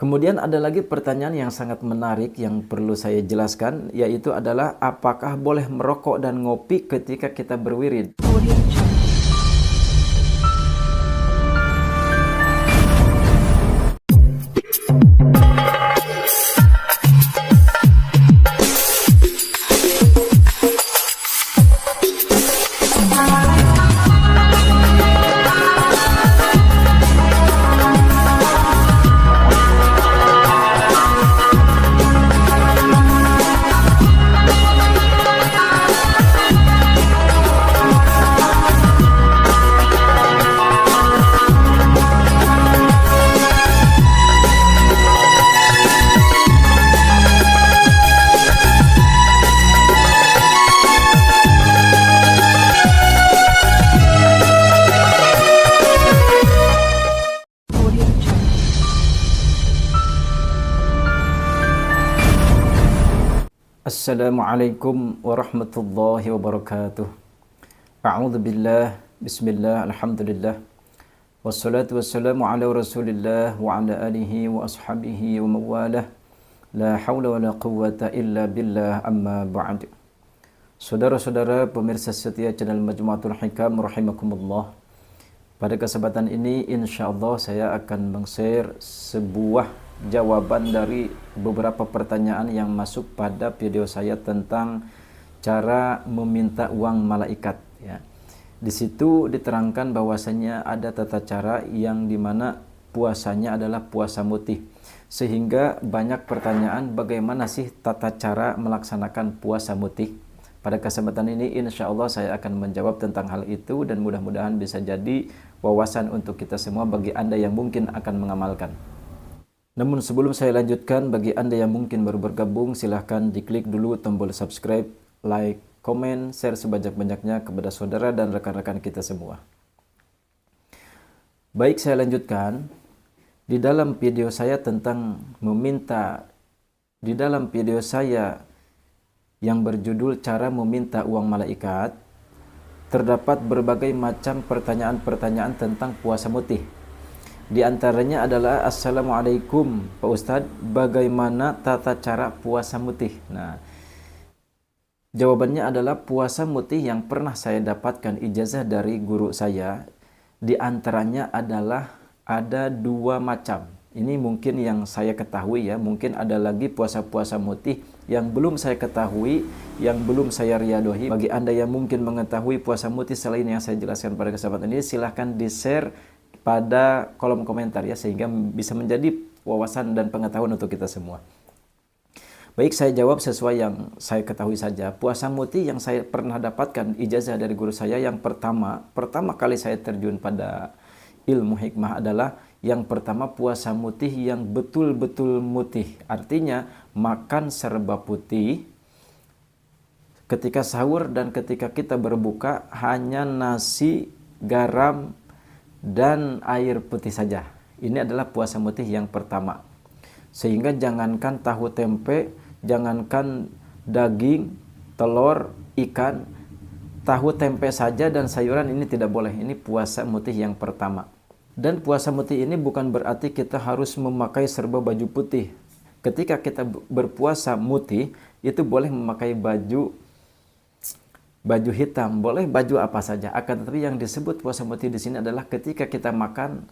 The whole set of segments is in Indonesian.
Kemudian ada lagi pertanyaan yang sangat menarik yang perlu saya jelaskan, yaitu adalah apakah boleh merokok dan ngopi ketika kita berwirid? Assalamualaikum warahmatullahi wabarakatuh. A'udzu billah, bismillah, alhamdulillah. Wassalatu wassalamu ala Rasulillah wa ala alihi wa ashabihi wa mawalah. La haula wa la quwwata illa billah, amma ba'd. Saudara-saudara pemirsa setia channel Majmu'atul Hikam rahimakumullah. Pada kesempatan ini insyaallah saya akan meng-share sebuah jawaban dari beberapa pertanyaan yang masuk pada video saya tentang cara meminta uang malaikat ya. Di situ diterangkan bahwasanya ada tata cara yang dimana puasanya adalah puasa mutih, sehingga banyak pertanyaan bagaimana sih tata cara melaksanakan puasa mutih. Pada kesempatan ini insya Allah saya akan menjawab tentang hal itu dan mudah-mudahan bisa jadi wawasan untuk kita semua bagi Anda yang mungkin akan mengamalkan. Namun sebelum saya lanjutkan, bagi Anda yang mungkin baru bergabung, silahkan diklik dulu tombol subscribe, like, komen, share sebanyak-banyaknya kepada saudara dan rekan-rekan kita semua. Baik, saya lanjutkan. Di dalam video saya yang berjudul cara meminta uang malaikat, terdapat berbagai macam pertanyaan-pertanyaan tentang puasa mutih. Di antaranya adalah, Assalamualaikum Pak Ustadz, bagaimana tata cara puasa mutih? Nah, jawabannya adalah puasa mutih yang pernah saya dapatkan ijazah dari guru saya, di antaranya adalah ada dua macam. Ini mungkin yang saya ketahui ya, mungkin ada lagi puasa-puasa mutih yang belum saya ketahui, yang belum saya riadohi. Bagi Anda yang mungkin mengetahui puasa mutih selain yang saya jelaskan pada kesempatan ini, silahkan di-share pada kolom komentar ya, sehingga bisa menjadi wawasan dan pengetahuan untuk kita semua. Baik, saya jawab sesuai yang saya ketahui saja. Puasa mutih yang saya pernah dapatkan ijazah dari guru saya yang pertama kali saya terjun pada ilmu hikmah adalah yang pertama puasa mutih yang betul-betul mutih. Artinya makan serba putih. Ketika sahur dan ketika kita berbuka hanya nasi, garam, dan air putih saja. Ini adalah puasa mutih yang pertama. Sehingga jangankan tahu tempe, jangankan daging, telur, ikan, tahu tempe saja dan sayuran ini tidak boleh. Ini puasa mutih yang pertama. Dan puasa mutih ini bukan berarti kita harus memakai serba baju putih. Ketika kita berpuasa mutih, itu boleh memakai baju hitam, boleh baju apa saja. Akan tetapi yang disebut puasa mutih di sini adalah ketika kita makan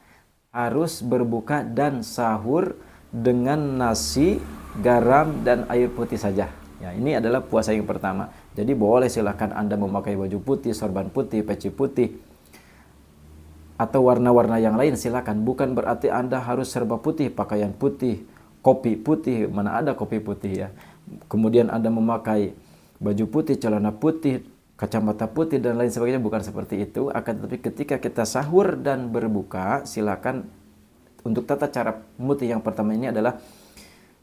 harus berbuka dan sahur dengan nasi, garam, dan air putih saja. Ya, ini adalah puasa yang pertama. Jadi boleh silakan Anda memakai baju putih, sorban putih, peci putih, atau warna-warna yang lain silakan. Bukan berarti Anda harus serba putih, pakaian putih, kopi putih, mana ada kopi putih ya. Kemudian Anda memakai baju putih, celana putih, kacamata putih dan lain sebagainya, bukan seperti itu. Akan tetapi ketika kita sahur dan berbuka, silakan untuk tata cara mutih yang pertama ini adalah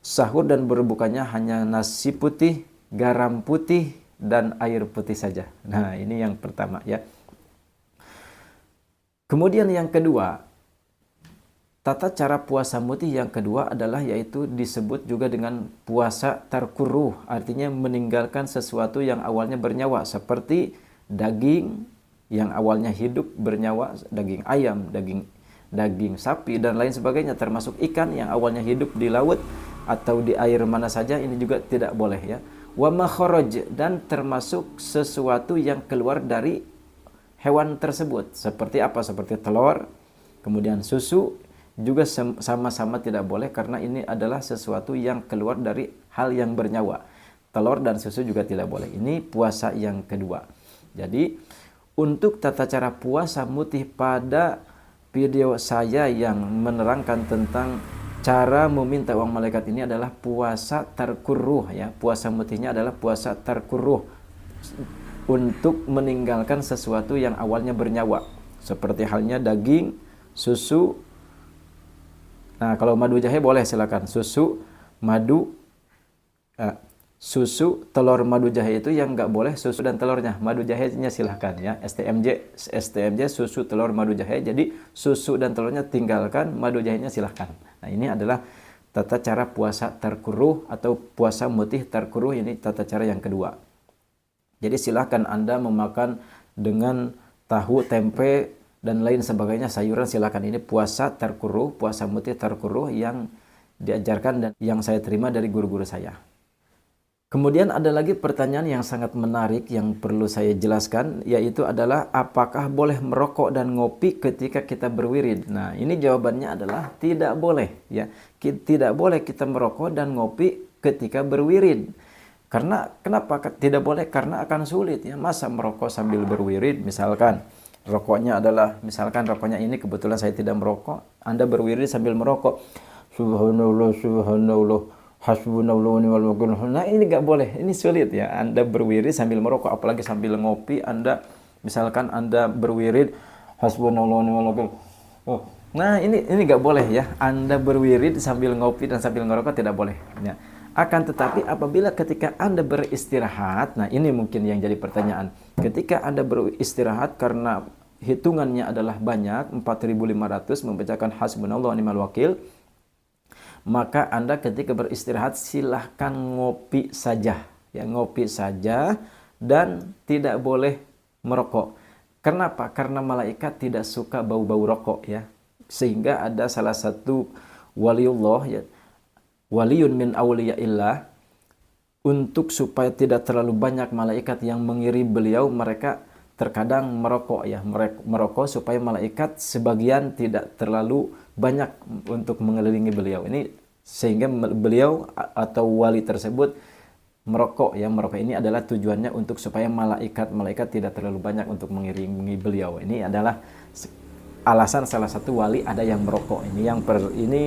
sahur dan berbukanya hanya nasi putih, garam putih, dan air putih saja. Nah, ini yang pertama ya. Kemudian yang kedua, tata cara puasa mutih yang kedua adalah yaitu disebut juga dengan puasa tarkuruh, artinya meninggalkan sesuatu yang awalnya bernyawa, seperti daging yang awalnya hidup bernyawa, daging ayam, daging sapi dan lain sebagainya, termasuk ikan yang awalnya hidup di laut atau di air mana saja, ini juga tidak boleh ya. Wa makharaj, dan termasuk sesuatu yang keluar dari hewan tersebut. Seperti apa? Seperti telur, kemudian susu juga sama-sama tidak boleh karena ini adalah sesuatu yang keluar dari hal yang bernyawa. Telur dan susu juga tidak boleh. Ini puasa yang kedua. Jadi untuk tata cara puasa mutih, pada video saya yang menerangkan tentang cara meminta uang malaikat ini adalah puasa tarkuruh ya. Puasa mutihnya adalah puasa tarkuruh, untuk meninggalkan sesuatu yang awalnya bernyawa. Seperti halnya daging, susu. Nah, kalau madu jahe boleh silakan. Susu, madu, susu, telur, madu jahe itu yang nggak boleh susu dan telurnya. Madu jahenya silahkan ya. STMJ, susu, telur, madu jahe. Jadi susu dan telurnya tinggalkan, madu jahenya silahkan. Nah, ini adalah tata cara puasa tarkuruh atau puasa mutih tarkuruh. Ini tata cara yang kedua. Jadi silahkan Anda memakan dengan tahu, tempe, dan lain sebagainya, sayuran silakan. Ini puasa tarkuruh, puasa mutih tarkuruh yang diajarkan dan yang saya terima dari guru-guru saya. Kemudian ada lagi pertanyaan yang sangat menarik yang perlu saya jelaskan, yaitu adalah apakah boleh merokok dan ngopi ketika kita berwirid? Nah, ini jawabannya adalah tidak boleh ya. Tidak boleh kita merokok dan ngopi ketika berwirid. Karena kenapa tidak boleh? Karena akan sulit ya. Masa merokok sambil berwirid? Misalkan rokoknya adalah, misalkan rokoknya ini kebetulan saya tidak merokok, Anda berwirid sambil merokok. Subhanallah, subhanallah, hasbunallah wa ni'mal wakil. Nah, ini nggak boleh, ini sulit ya. Anda berwirid sambil merokok, apalagi sambil ngopi. Misalkan Anda berwirid hasbunallah wa ni'mal wakil. Oh, nah ini nggak boleh ya. Anda berwirid sambil ngopi dan sambil ngerokok tidak boleh ya. Akan tetapi apabila ketika Anda beristirahat, nah ini mungkin yang jadi pertanyaan. Ketika Anda beristirahat karena hitungannya adalah banyak, 4.500 membacakan hasbunallah wa ni'mal wakil, maka Anda ketika beristirahat silahkan ngopi saja. Ya, ngopi saja dan tidak boleh merokok. Kenapa? Karena malaikat tidak suka bau-bau rokok ya. Sehingga ada salah satu waliullah ya, waliyun min awliyaillah, untuk supaya tidak terlalu banyak malaikat yang mengiri beliau, mereka terkadang merokok ya, merokok supaya malaikat sebagian tidak terlalu banyak untuk mengelilingi beliau. Ini sehingga beliau atau wali tersebut merokok ya. Merokok ini adalah tujuannya untuk supaya malaikat tidak terlalu banyak untuk mengiringi beliau. Ini adalah alasan salah satu wali ada yang merokok. Ini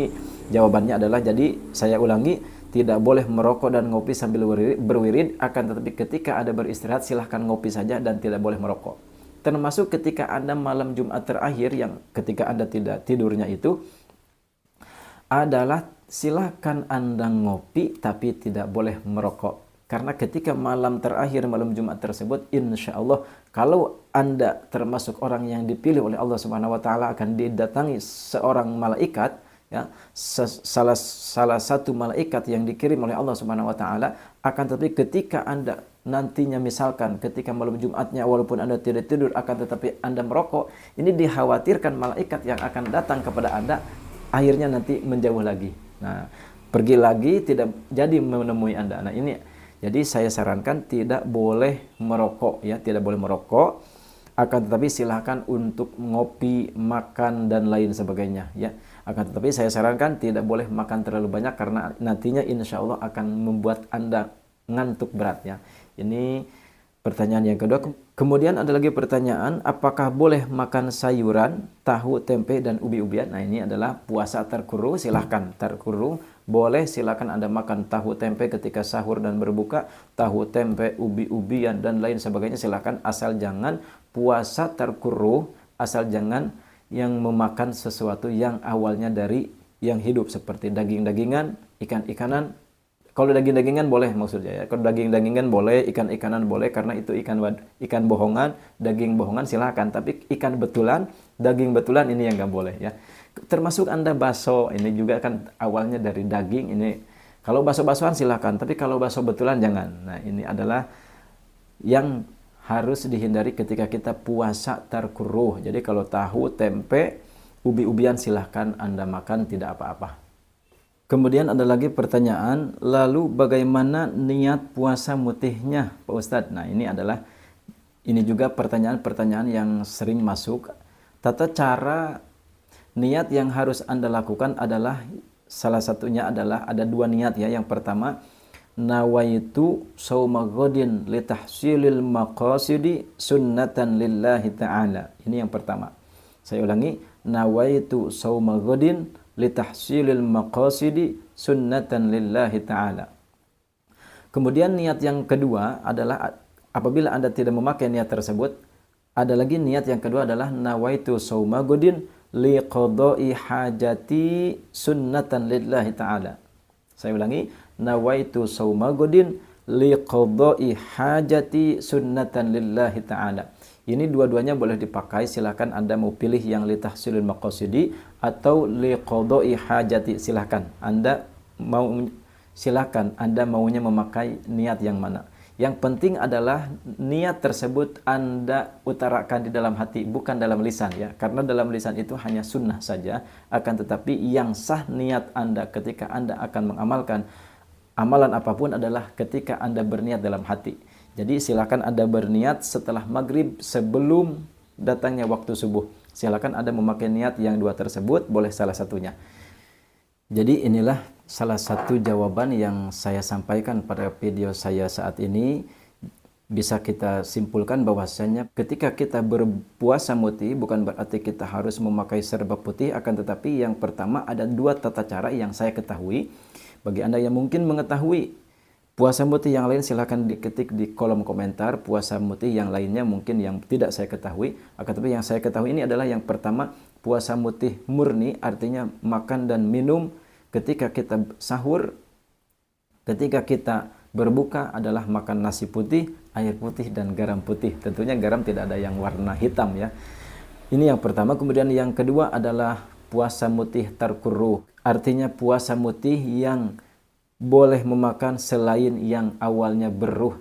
jawabannya adalah, jadi saya ulangi, tidak boleh merokok dan ngopi sambil berwirid, akan tetapi ketika Anda beristirahat silahkan ngopi saja dan tidak boleh merokok. Termasuk ketika Anda malam Jumat terakhir, yang ketika Anda tidak tidurnya itu adalah silahkan Anda ngopi tapi tidak boleh merokok. Karena ketika malam terakhir, malam Jumat tersebut, insya Allah kalau Anda termasuk orang yang dipilih oleh Allah Subhanahu wa taala, akan didatangi seorang malaikat ya, salah satu malaikat yang dikirim oleh Allah Subhanahu wa taala. Akan tetapi ketika Anda nantinya misalkan ketika malam Jumatnya walaupun Anda tidak tidur akan tetapi Anda merokok, ini dikhawatirkan malaikat yang akan datang kepada Anda akhirnya nanti menjauh lagi. Nah, pergi lagi tidak jadi menemui Anda. Nah, ini jadi saya sarankan tidak boleh merokok ya, tidak boleh merokok. Akan tetapi silahkan untuk ngopi, makan dan lain sebagainya ya. Akan tetapi saya sarankan tidak boleh makan terlalu banyak karena nantinya insya Allah akan membuat Anda ngantuk berat ya. Ini pertanyaan yang kedua. Kemudian ada lagi pertanyaan, apakah boleh makan sayuran, tahu, tempe dan ubi-ubian? Nah, ini adalah puasa tarkuruh. Silahkan tarkuruh, boleh silahkan Anda makan tahu tempe ketika sahur dan berbuka, tahu tempe, ubi-ubian dan lain sebagainya silahkan, asal jangan puasa tarkuruh, asal jangan yang memakan sesuatu yang awalnya dari yang hidup seperti daging-dagingan, ikan-ikanan. Kalau daging-dagingan boleh maksudnya ya. Kalau daging-dagingan boleh, ikan-ikanan boleh karena itu ikan bohongan, daging bohongan silakan. Tapi ikan betulan, daging betulan ini yang nggak boleh ya. Termasuk Anda bakso, ini juga kan awalnya dari daging. Ini kalau bakso-baksoan silakan, tapi kalau bakso betulan jangan. Nah, ini adalah yang harus dihindari ketika kita puasa tarkuruh. Jadi kalau tahu, tempe, ubi-ubian silahkan Anda makan, tidak apa-apa. Kemudian ada lagi pertanyaan, lalu bagaimana niat puasa mutihnya Pak Ustadz? Nah ini juga pertanyaan-pertanyaan yang sering masuk. Tata cara niat yang harus Anda lakukan adalah, salah satunya adalah ada dua niat ya. Yang pertama, nawaitu shauma ghadin litahsilil maqasidi sunnatan lillahi ta'ala. Ini yang pertama. Saya ulangi, nawaitu shauma ghadin litahsilil maqasidi sunnatan lillahi ta'ala. Kemudian niat yang kedua adalah apabila Anda tidak memakai niat tersebut, ada lagi niat yang kedua adalah nawaitu shauma ghadin liqada'i hajati sunnatan lillahi ta'ala. Saya ulangi, nawaitu shauma ghadin liqada'i hajati sunnatan lillahi ta'ala. Ini dua-duanya boleh dipakai, silakan Anda mau pilih yang litahsilil maqasidi atau liqada'i hajati, silakan Anda maunya memakai niat yang mana. Yang penting adalah niat tersebut Anda utarakan di dalam hati, bukan dalam lisan ya. Karena dalam lisan itu hanya sunnah saja, akan tetapi yang sah niat Anda ketika Anda akan mengamalkan amalan apapun adalah ketika Anda berniat dalam hati. Jadi silakan Anda berniat setelah maghrib sebelum datangnya waktu subuh. Silakan Anda memakai niat yang dua tersebut, boleh salah satunya. Jadi inilah salah satu jawaban yang saya sampaikan pada video saya saat ini. Bisa kita simpulkan bahwasanya ketika kita berpuasa mutih bukan berarti kita harus memakai serba putih, akan tetapi yang pertama ada dua tata cara yang saya ketahui. Bagi Anda yang mungkin mengetahui puasa mutih yang lain, silahkan diketik di kolom komentar. Puasa mutih yang lainnya mungkin yang tidak saya ketahui, akan tetapi yang saya ketahui ini adalah yang pertama, puasa mutih murni, artinya makan dan minum ketika kita sahur, ketika kita berbuka adalah makan nasi putih, air putih, dan garam putih. Tentunya garam tidak ada yang warna hitam ya. Ini yang pertama. Kemudian yang kedua adalah puasa mutih tarkuruh, artinya puasa mutih yang boleh memakan selain yang awalnya beruh,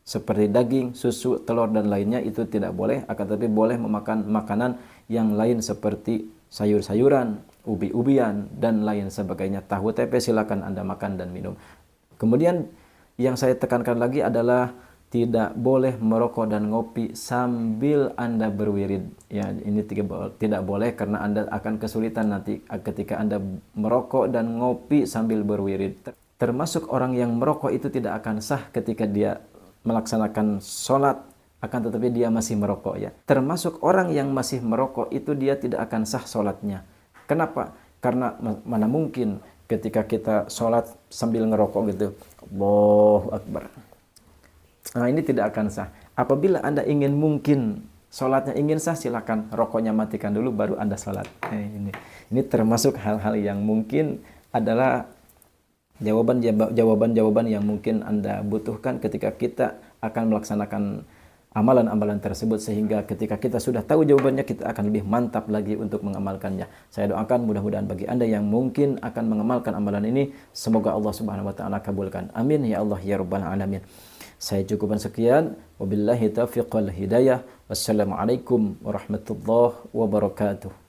seperti daging, susu, telur, dan lainnya itu tidak boleh, akan tetapi boleh memakan makanan yang lain seperti sayur-sayuran, ubi-ubian, dan lain sebagainya. Tahu tempe silakan Anda makan dan minum. Kemudian yang saya tekankan lagi adalah tidak boleh merokok dan ngopi sambil Anda berwirid. Ya, ini tidak boleh karena Anda akan kesulitan nanti ketika Anda merokok dan ngopi sambil berwirid. Termasuk orang yang merokok itu tidak akan sah ketika dia melaksanakan sholat, akan tetapi dia masih merokok ya. Termasuk orang yang masih merokok itu dia tidak akan sah sholatnya. Kenapa? Karena mana mungkin ketika kita sholat sambil ngerokok gitu. Allahu Akbar. Nah, ini tidak akan sah. Apabila Anda ingin mungkin sholatnya ingin sah, silakan rokoknya matikan dulu baru Anda sholat. Ini termasuk hal-hal yang mungkin adalah jawaban-jawaban yang mungkin Anda butuhkan ketika kita akan melaksanakan amalan-amalan tersebut, sehingga ketika kita sudah tahu jawabannya kita akan lebih mantap lagi untuk mengamalkannya. Saya doakan mudah-mudahan bagi Anda yang mungkin akan mengamalkan amalan ini, semoga Allah Subhanahu wa taala kabulkan. Amin ya Allah ya rabbal alamin. Saya cukupkan sekian. Wabillahi taufiq wal hidayah. Wassalamualaikum warahmatullahi wabarakatuh.